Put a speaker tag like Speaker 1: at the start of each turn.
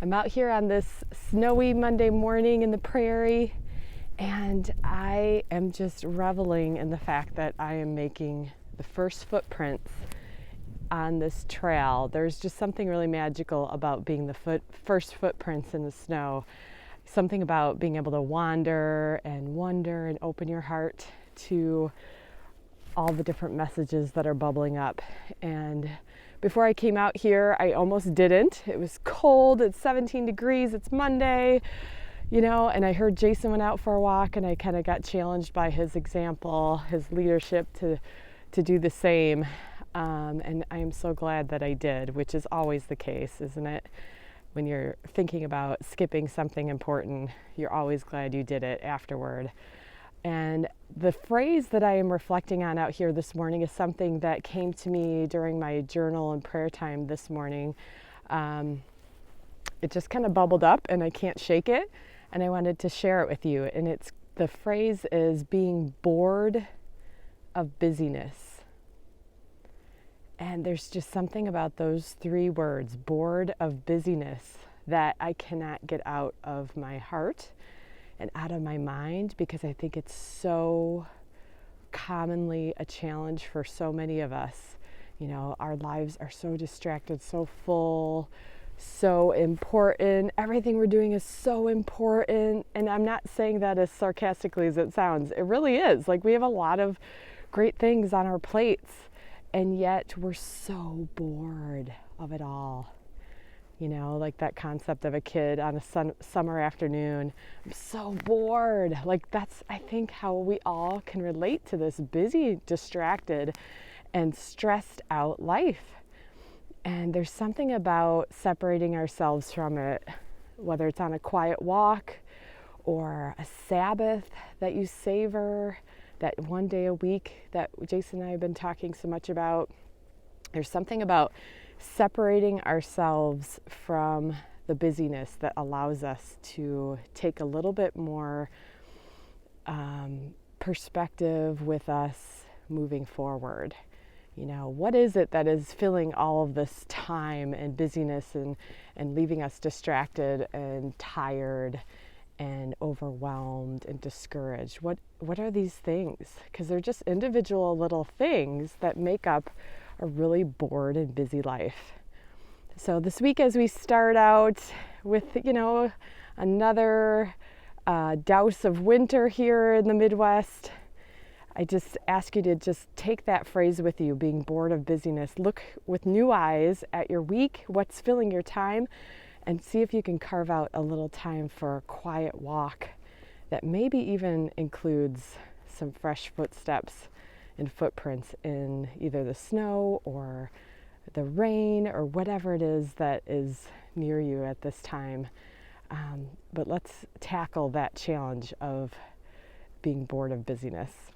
Speaker 1: I'm out here on this snowy Monday morning in the prairie, and I am just reveling in the fact that I am making the first footprints on this trail. There's just something really magical about being the first footprints in the snow. Something about being able to wander and wonder and open your heart to all the different messages that are bubbling up. And before I came out here, I almost didn't. It was cold, it's 17 degrees, it's Monday, and I heard Jason went out for a walk, and I kind of got challenged by his example, his leadership to do the same. And I am so glad that I did, which is always the case, isn't it? When you're thinking about skipping something important, you're always glad you did it afterward. And the phrase that I am reflecting on out here this morning is something that came to me during my journal and prayer time this morning. It just kind of bubbled up and I can't shake it, and I wanted to share it with you. And the phrase is being bored of busyness. And there's just something about those three words, bored of busyness, that I cannot get out of my heart and out of my mind, because I think it's so commonly a challenge for so many of us. Our lives are so distracted, so full, so important. Everything we're doing is so important. And I'm not saying that as sarcastically as it sounds. It really is. Like, we have a lot of great things on our plates, and yet we're so bored of it all. Like that concept of a kid on a summer afternoon. I'm so bored. Like, that's, I think, how we all can relate to this busy, distracted, and stressed out life. And there's something about separating ourselves from it, whether it's on a quiet walk or a Sabbath that you savor, that one day a week that Jason and I have been talking so much about. There's something about separating ourselves from the busyness that allows us to take a little bit more perspective with us moving forward. What is it that is filling all of this time and busyness and leaving us distracted and tired and overwhelmed and discouraged? What are these things? Because they're just individual little things that make up a really bored and busy life. So this week, as we start out with, another douse of winter here in the Midwest, I just ask you to just take that phrase with you, being bored of busyness. Look with new eyes at your week, what's filling your time, and see if you can carve out a little time for a quiet walk that maybe even includes some fresh footsteps and footprints in either the snow or the rain or whatever it is that is near you at this time. But let's tackle that challenge of being bored of busyness.